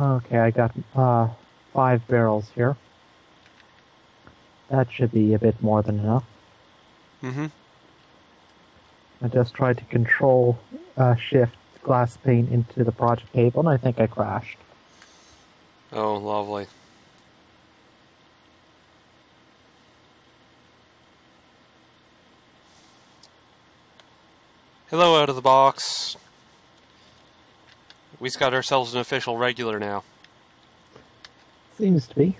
Okay, I got 5 barrels here. That should be a bit more than enough. Mm-hmm. I just tried to control shift glass pane into the project cable, and I think I crashed. Oh, lovely. Hello, out of the box. We've got ourselves an official regular now. Seems to be.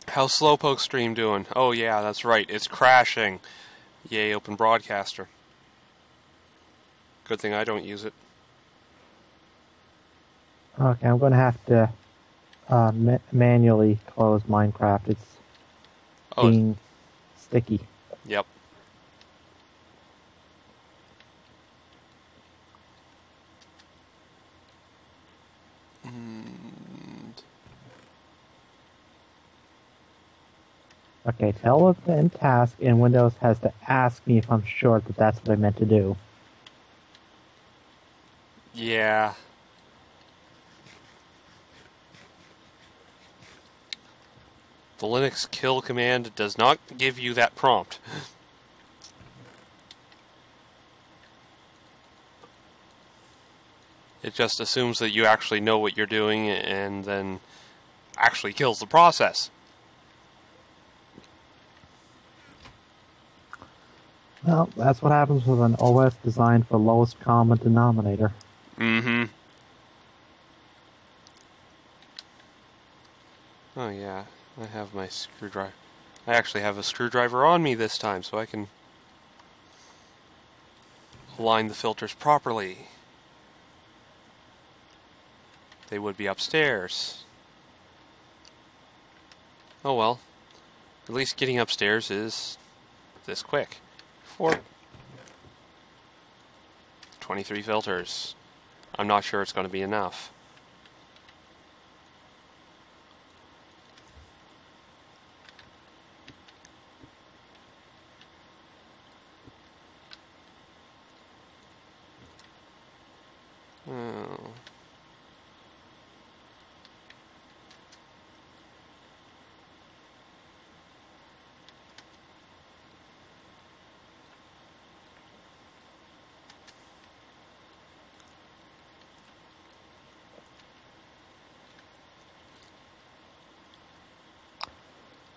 How's Slowpoke Stream doing? Oh yeah, that's right. It's crashing. Yay, Open Broadcaster. Good thing I don't use it. Okay, I'm going to have to manually close Minecraft. It's being sticky. Yep. Okay, tell it in task, and Windows has to ask me if I'm sure that that's what I meant to do. Yeah. The Linux kill command does not give you that prompt. It just assumes that you actually know what you're doing and then actually kills the process. Well, that's what happens with an OS designed for lowest common denominator. Mm-hmm. Oh yeah, I have my screwdriver. I actually have a screwdriver on me this time, so I can align the filters properly. They would be upstairs. Oh well. At least getting upstairs is this quick. 23 filters. I'm not sure it's going to be enough. Oh.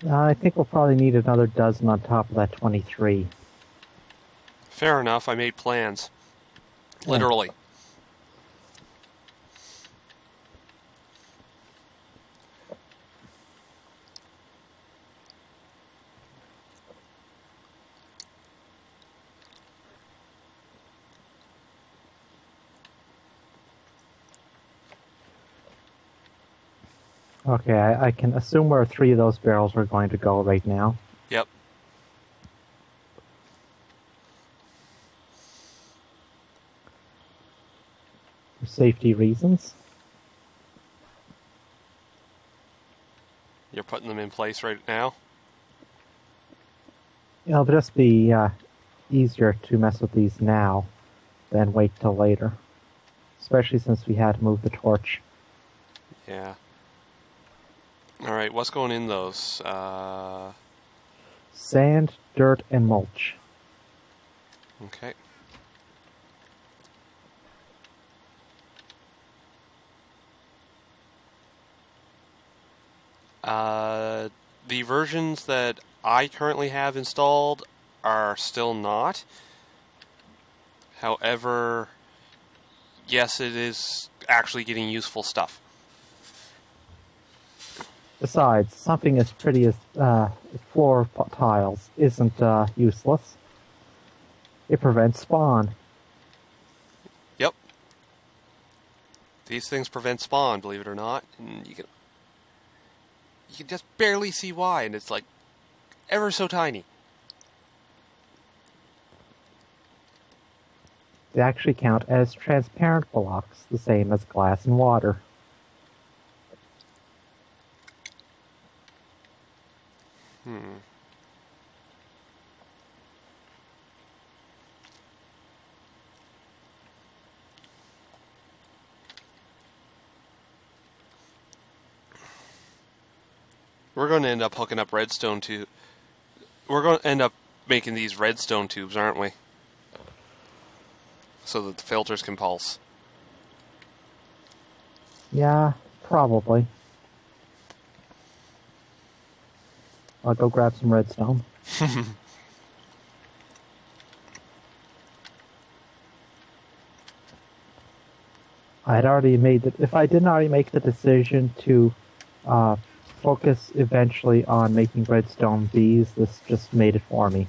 I think we'll probably need another dozen on top of that 23. Fair enough, I made plans. Literally. Okay, I can assume where 3 of those barrels are going to go right now. Yep. For safety reasons. You're putting them in place right now? It'll just be easier to mess with these now than wait till later. Especially since we had to move the torch. Yeah. Alright, what's going in those? Sand, dirt, and mulch. Okay. The versions that I currently have installed are still not. However, yes, it is actually getting useful stuff. Besides, something as pretty as floor tiles isn't useless. It prevents spawn. Yep. These things prevent spawn, believe it or not. And you can just barely see why, and it's like ever so tiny. They actually count as transparent blocks, the same as glass and water. We're going to end up hooking up redstone to... We're going to end up making these redstone tubes, aren't we? So that the filters can pulse. Yeah, probably. I'll go grab some redstone. I had already made it. If I didn't already make the decision to focus eventually on making redstone bees, this just made it for me.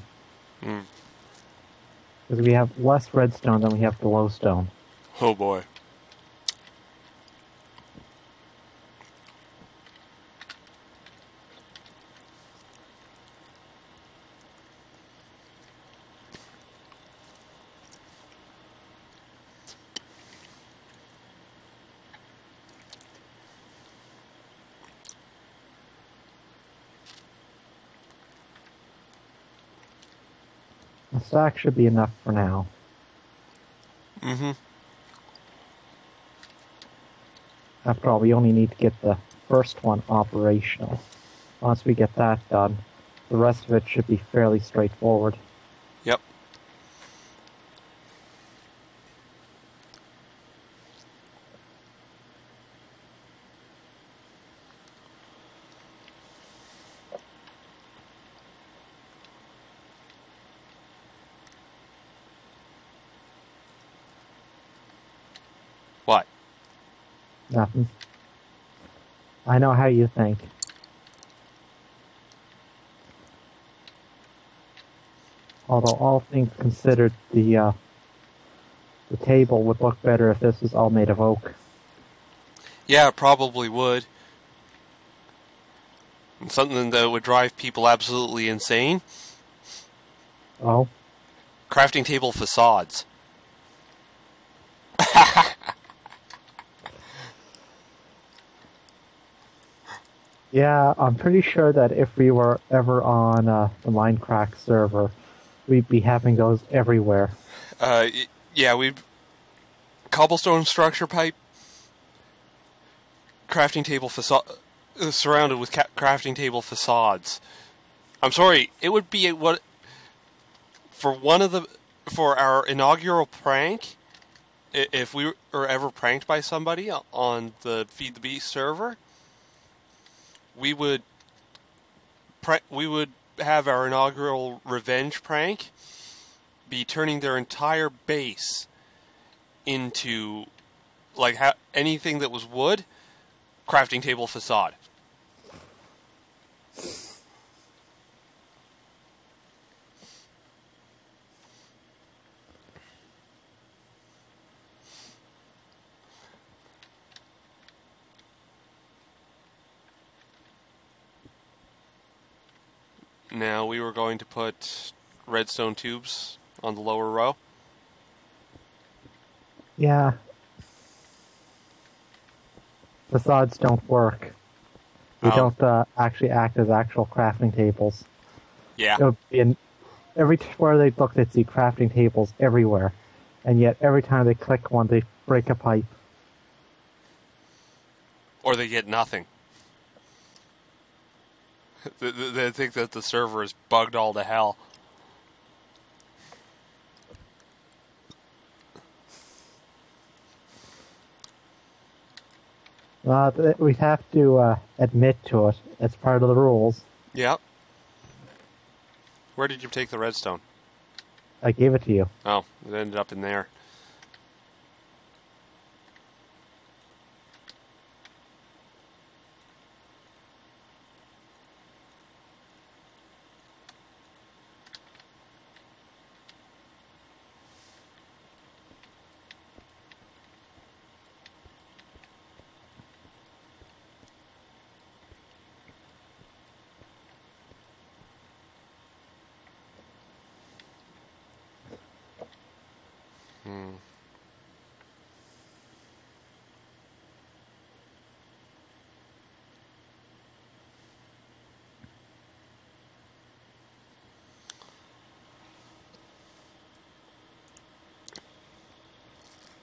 Because we have less redstone than we have glowstone. Oh boy. A stack should be enough for now. Mm-hmm. After all, we only need to get the first one operational. Once we get that done, the rest of it should be fairly straightforward. Yep. What? Nothing. I know how you think. Although all things considered, the table would look better if this was all made of oak. Yeah, it probably would. And something that would drive people absolutely insane. Oh? Crafting table facades. Yeah, I'm pretty sure that if we were ever on the Minecraft server, we'd be having those everywhere. Yeah, we'd... Cobblestone structure pipe. Crafting table facade... surrounded with crafting table facades. I'm sorry, it would be what... For our inaugural prank, if we were ever pranked by somebody on the Feed the Beast server, we would have our inaugural revenge prank be turning their entire base into, like, anything that was wood, crafting table facade. Now, we were going to put redstone tubes on the lower row. Yeah. Facades don't work. They don't actually act as actual crafting tables. Yeah. It would be everywhere they look, they'd see crafting tables everywhere. And yet, every time they click one, they break a pipe. Or they get nothing. They think that the server is bugged all to hell. We have to admit to it. It's part of the rules. Yep. Where did you take the redstone? I gave it to you. Oh, it ended up in there.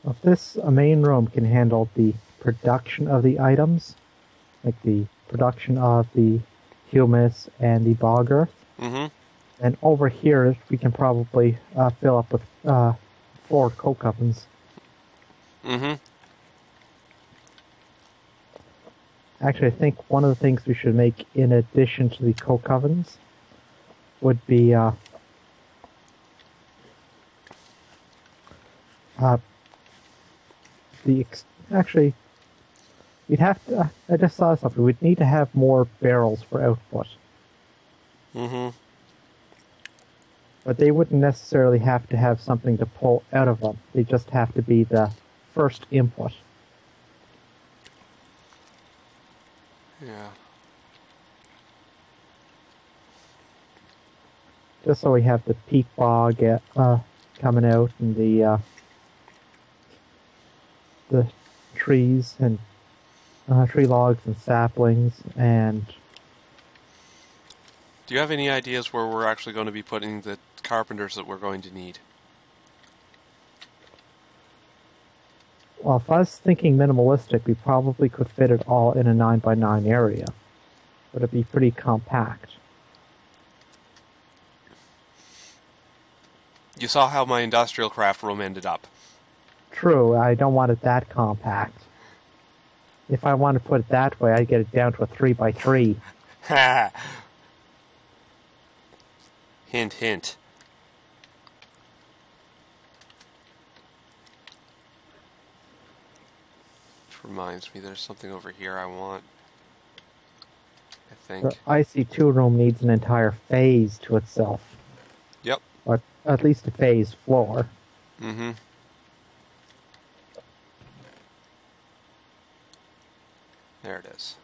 If this main room can handle the production of the items, like the production of the humus and the bog earth. Mm-hmm. And over here, we can probably fill up with 4 coke ovens. Mm-hmm. Actually, I think one of the things we should make in addition to the coke ovens would be actually, we'd have to. I just saw something. We'd need to have more barrels for output, Mm-hmm. but they wouldn't necessarily have to have something to pull out of them. They just have to be the first input. Yeah. Just so we have the peat bog coming out and the trees and tree logs and saplings and. Do you have any ideas where we're actually going to be putting the carpenters that we're going to need? Well, if I was thinking minimalistic, we probably could fit it all in a 9x9 area. But it'd be pretty compact. You saw how my industrial craft room ended up. True, I don't want it that compact. If I want to put it that way, I'd get it down to a 3x3. Ha! Hint, hint. Which reminds me, there's something over here I want. I think. The IC2 room needs an entire phase to itself. Yep. Or at least a phase floor. Mm-hmm. There it is.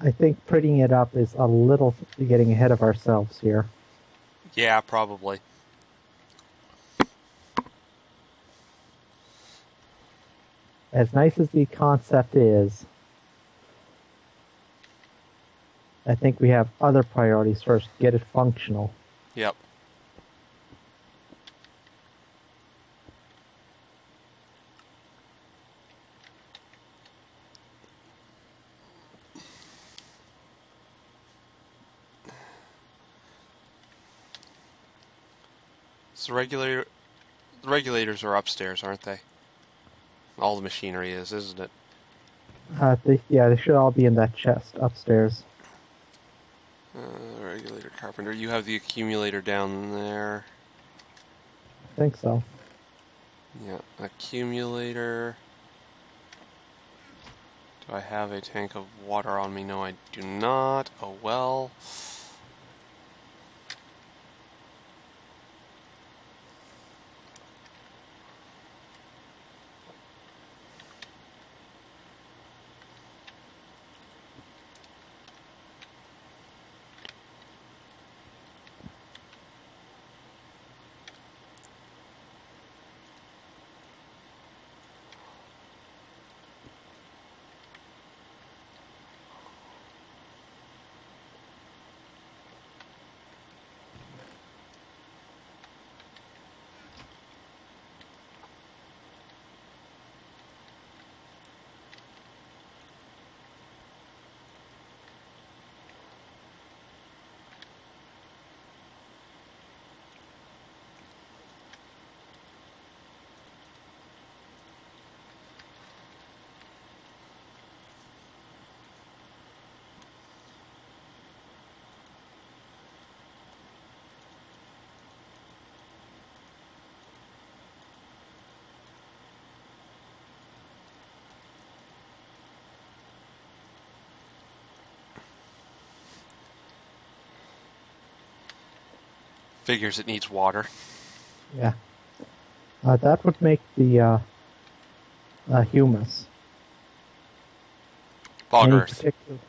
I think prettying it up is a little getting ahead of ourselves here. Yeah, probably. As nice as the concept is, I think we have other priorities first. Get it functional. Yep. So the regulators are upstairs, aren't they? All the machinery is, isn't it? They should all be in that chest upstairs. Regulator carpenter. You have the accumulator down there. I think so. Yeah, accumulator. Do I have a tank of water on me? No, I do not. Oh well. Figures it needs water. Yeah. That would make the humus. Bog Any Earth. particular?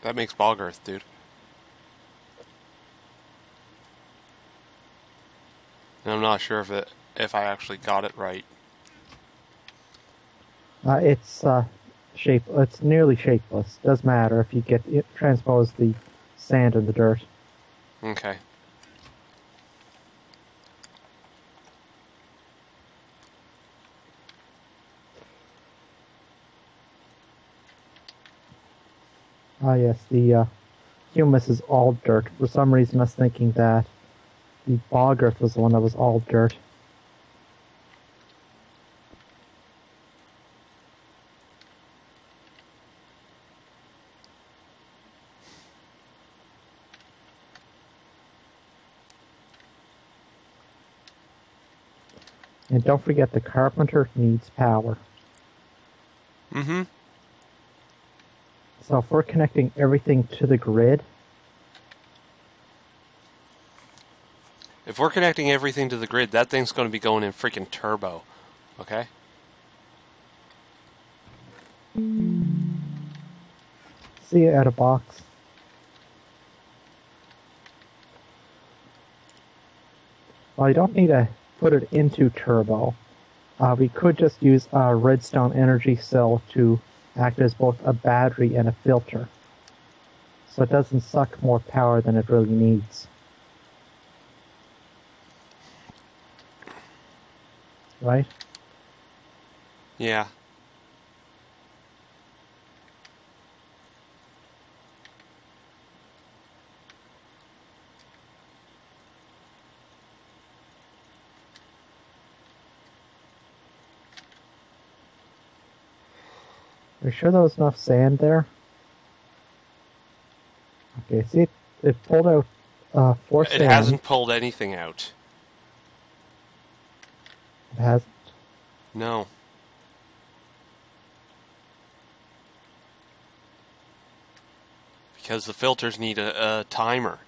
That makes Bog Earth, dude. And I'm not sure if I actually got it right. It's shape. It's nearly shapeless. Doesn't matter if you get transpose the sand and the dirt. Okay. Ah, yes, the humus is all dirt. For some reason, I was thinking that the bog earth was the one that was all dirt. And don't forget, the carpenter needs power. Mm-hmm. So if we're connecting everything to the grid, If we're connecting everything to the grid, that thing's going to be going in freaking turbo. Okay? see it at a box. Well, you don't need to put it into turbo. We could just use a redstone energy cell to act as both a battery and a filter. So it doesn't suck more power than it really needs. Right? Yeah. Are you sure there was enough sand there? Okay, see, it pulled out 4 It sand. hasn't pulled anything out. It hasn't. No. Because the filters need a timer.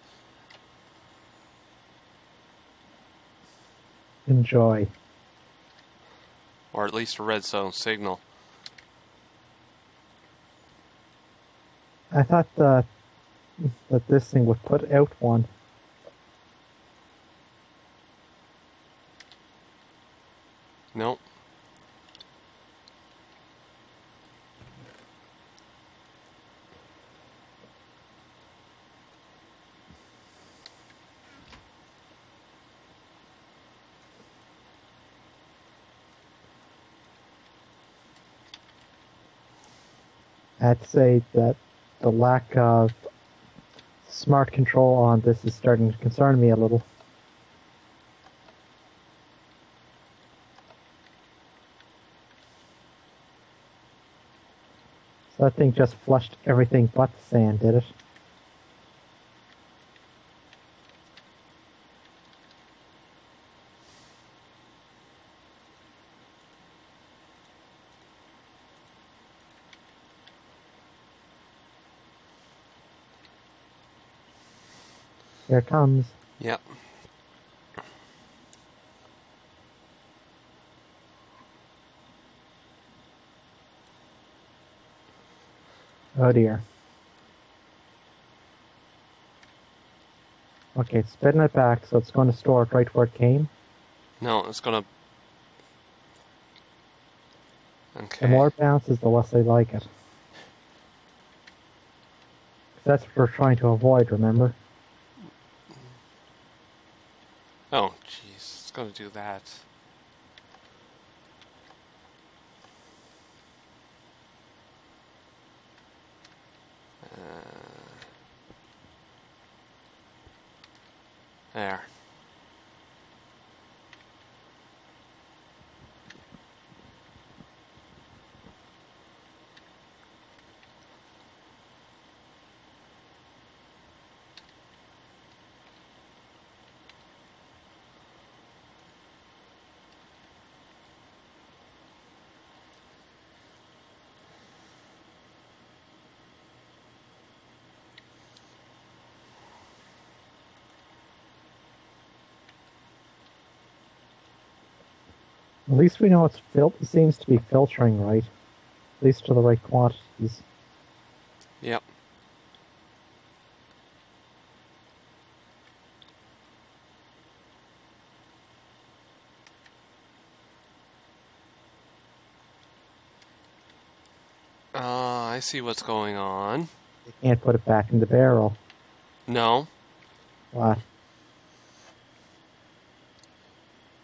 Enjoy. Or at least a redstone signal. I thought that this thing would put out one. Nope. I'd say that the lack of smart control on this is starting to concern me a little. So that thing just flushed everything but the sand, did it? Here it comes. Yep. Oh dear. Okay, it's spitting it back, so it's going to store it right where it came. No, it's gonna... Okay. The more it bounces, the less I like it. 'Cause that's what we're trying to avoid, remember? Oh, jeez. It's gonna do that. There. At least we know it seems to be filtering right. At least to the right quantities. Yep. I see what's going on. You can't put it back in the barrel. No. What?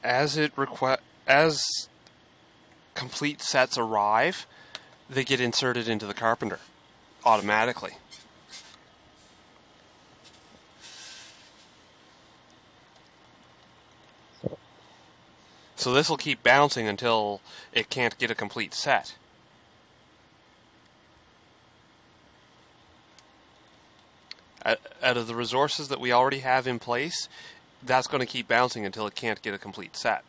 As complete sets arrive, they get inserted into the carpenter automatically. So this will keep bouncing until it can't get a complete set. Out of the resources that we already have in place, that's going to keep bouncing until it can't get a complete set.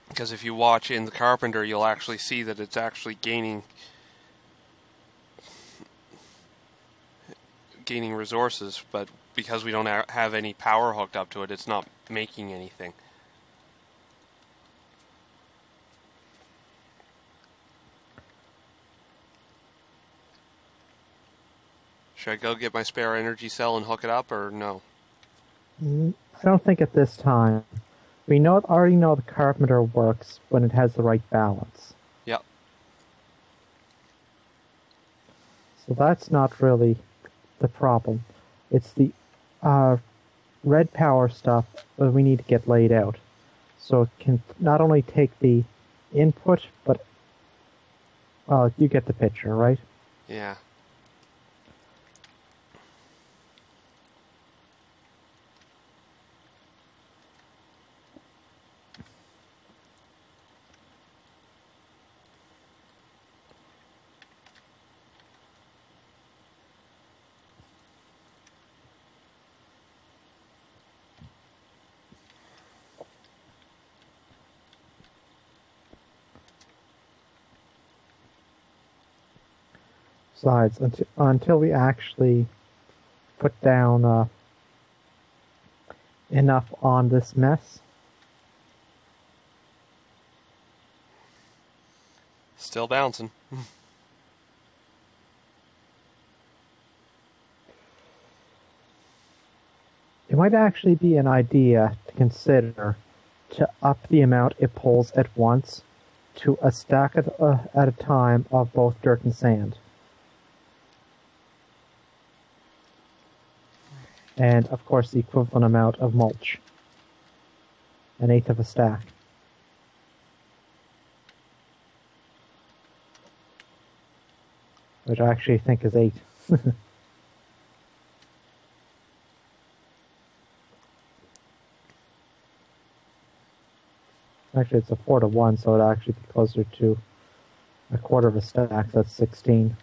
Because if you watch in the carpenter, you'll actually see that it's actually gaining resources, but because we don't have any power hooked up to it, it's not making anything. Should I go get my spare energy cell and hook it up, or no? I don't think at this time. We already know the carpenter works when it has the right balance. Yep. So that's not really the problem. It's the red power stuff that we need to get laid out. So it can not only take the input, but... Well, you get the picture, right? Yeah. Besides, until we actually put down enough on this mess. Still bouncing. It might actually be an idea to consider to up the amount it pulls at once to a stack at a time of both dirt and sand. And, of course, the equivalent amount of mulch. An eighth of a stack. Which I actually think is 8. Actually, it's a 4-to-1, so it'd actually be closer to a quarter of a stack. That's 16.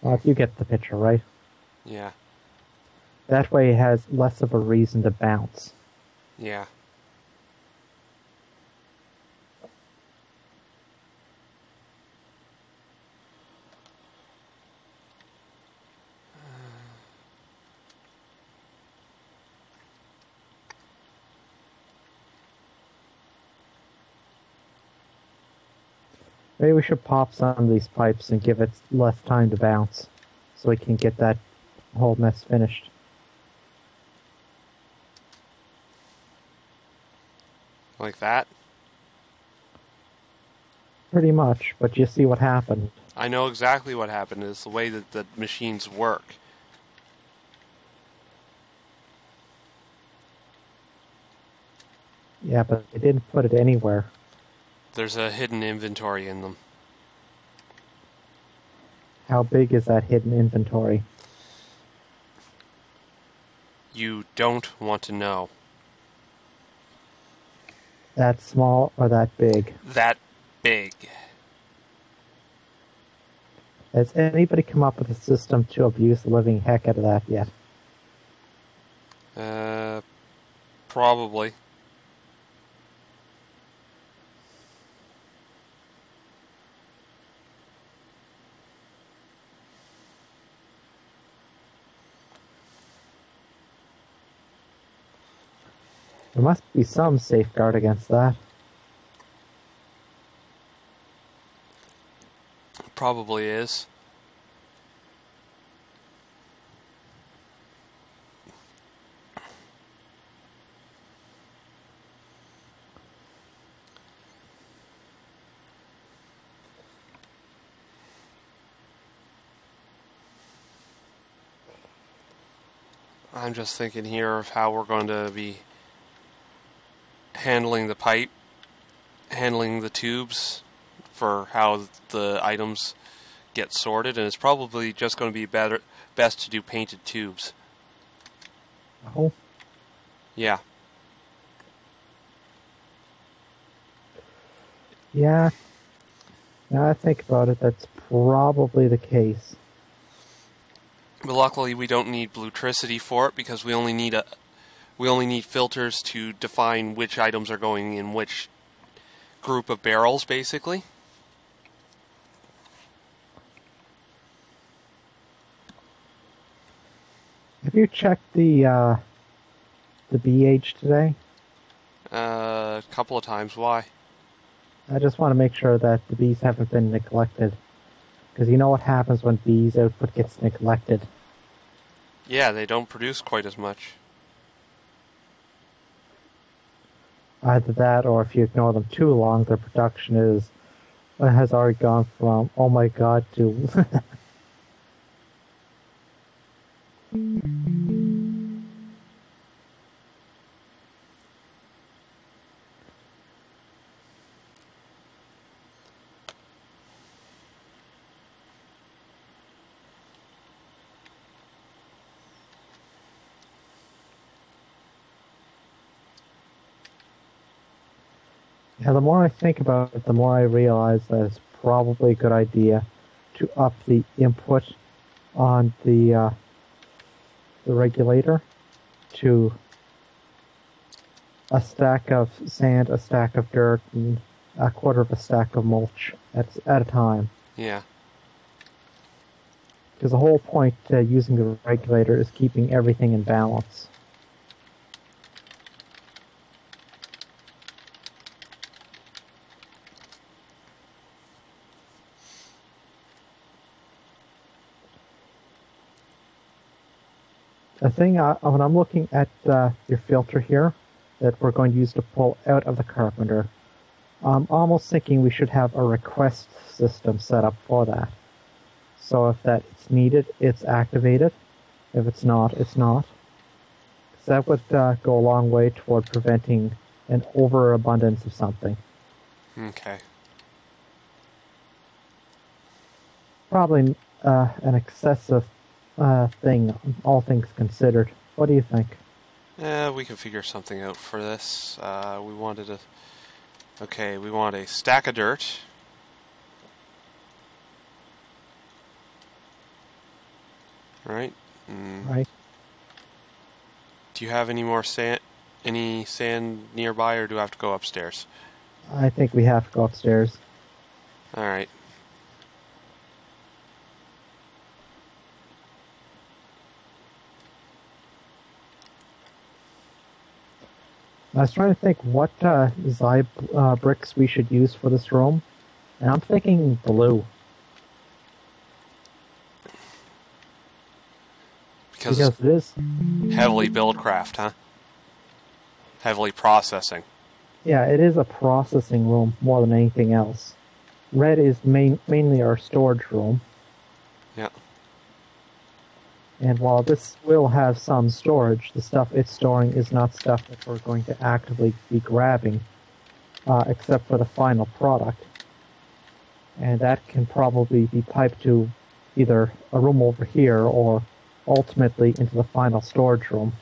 If you get the picture, right? Yeah. That way it has less of a reason to bounce. Yeah. Maybe we should pop some of these pipes and give it less time to bounce, so we can get that whole mess finished. Like that? Pretty much, but you see what happened. I know exactly what happened. It's the way that the machines work. Yeah, but they didn't put it anywhere. There's a hidden inventory in them. How big is that hidden inventory? You don't want to know. That small or that big? That big. Has anybody come up with a system to abuse the living heck out of that yet? Probably. There must be some safeguard against that. Probably is. I'm just thinking here of how we're going to be handling the pipe, handling the tubes for how the items get sorted, and it's probably just going to be best to do painted tubes. Oh. Yeah. Yeah. Now I think about it, that's probably the case. But luckily we don't need bluetricity for it because we only need filters to define which items are going in which group of barrels, basically. Have you checked the BH today? A couple of times. Why? I just want to make sure that the bees haven't been neglected. Because you know what happens when bees output gets neglected. Yeah, they don't produce quite as much. Either that, or if you ignore them too long, their production has already gone from, oh my god, to... Yeah, the more I think about it, the more I realize that it's probably a good idea to up the input on the regulator to a stack of sand, a stack of dirt, and a quarter of a stack of mulch at a time. Yeah. Because the whole point using the regulator is keeping everything in balance. The thing, when I'm looking at your filter here that we're going to use to pull out of the carpenter, I'm almost thinking we should have a request system set up for that. So if it's needed, it's activated. If it's not, it's not. Because that would go a long way toward preventing an overabundance of something. Okay. Probably an excessive thing, all things considered. What do you think? We can figure something out for this. We want a stack of dirt. Right? Right. Do you have any more sand nearby, or do I have to go upstairs? I think we have to go upstairs. Alright. I was trying to think what bricks we should use for this room, and I'm thinking blue. Because it is heavily buildcraft, huh? Heavily processing. Yeah, it is a processing room more than anything else. Red is mainly our storage room. Yeah. And while this will have some storage, the stuff it's storing is not stuff that we're going to actively be grabbing, except for the final product. And that can probably be piped to either a room over here or ultimately into the final storage room.